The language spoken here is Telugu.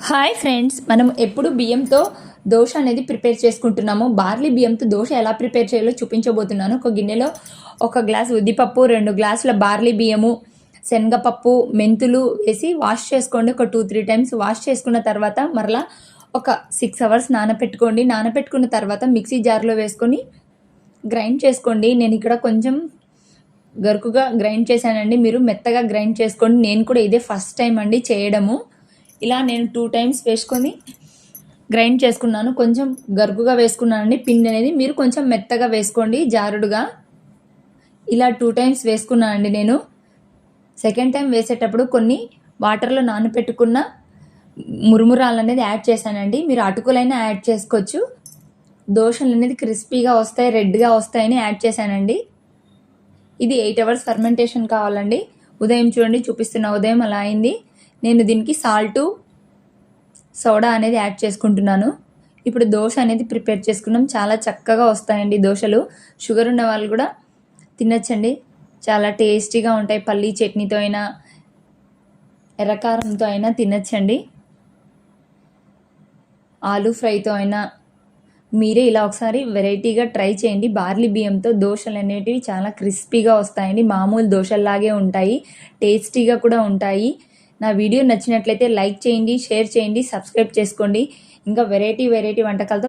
హాయ్ ఫ్రెండ్స్, మనం ఎప్పుడు బియ్యంతో దోశ అనేది ప్రిపేర్ చేసుకుంటున్నాము. బార్లీ బియ్యంతో దోశ ఎలా ప్రిపేర్ చేయాలో చూపించబోతున్నాను. ఒక గిన్నెలో 1 గ్లాస్ ఉద్దిపప్పు, 2 గ్లాసుల బార్లీ బియ్యము, శనగపప్పు, మెంతులు వేసి వాష్ చేసుకోండి. ఒక 2-3 టైమ్స్ వాష్ చేసుకున్న తర్వాత మరలా ఒక 6 అవర్స్ నానపెట్టుకోండి. నానపెట్టుకున్న తర్వాత మిక్సీ జార్లో వేసుకొని గ్రైండ్ చేసుకోండి. నేను ఇక్కడ కొంచెం గరుకుగా గ్రైండ్ చేశానండి. మీరు మెత్తగా గ్రైండ్ చేసుకోండి. నేను కూడా ఇదే ఫస్ట్ టైం అండి చేయడము. ఇలా నేను 2 టైమ్స్ వేసుకొని గ్రైండ్ చేసుకున్నాను. కొంచెం గరుకుగా వేసుకున్నానండి పిండి అనేది. మీరు కొంచెం మెత్తగా వేసుకోండి, జారుడుగా. ఇలా 2 టైమ్స్ వేసుకున్నానండి నేను. సెకండ్ టైం వేసేటప్పుడు కొన్ని వాటర్లో నానపెట్టుకున్న మురుమురాలు అనేది యాడ్ చేశానండి. మీరు అటుకులైనా యాడ్ చేసుకోవచ్చు. దోశలు అనేది క్రిస్పీగా వస్తాయి, రెడ్గా వస్తాయని యాడ్ చేశానండి. ఇది 8 అవర్స్ ఫర్మెంటేషన్ కావాలండి. ఉదయం చూడండి చూపిస్తున్న ఉదయం అలా అయింది. నేను దీనికి సాల్టు, సోడా అనేది యాడ్ చేసుకుంటున్నాను. ఇప్పుడు దోశ అనేది ప్రిపేర్ చేసుకున్నాం. చాలా చక్కగా వస్తాయండి దోశలు. షుగర్ ఉన్న వాళ్ళు కూడా తినచ్చండి. చాలా టేస్టీగా ఉంటాయి. పల్లీ చట్నీతో అయినా, ఎర్రకారంతో అయినా తినచ్చండి. ఆలూ ఫ్రైతో అయినా. మీరే ఇలా ఒకసారి వెరైటీగా ట్రై చేయండి. బార్లీ బియ్యంతో దోశలు అనేటివి చాలా క్రిస్పీగా వస్తాయండి. మామూలు దోశల్లాగే ఉంటాయి, టేస్టీగా కూడా ఉంటాయి. నా వీడియో నచ్చినట్లయితే లైక్ చేయండి, షేర్ చేయండి, సబ్స్క్రైబ్ చేసుకోండి. ఇంకా వెరైటీ వంటకాలతో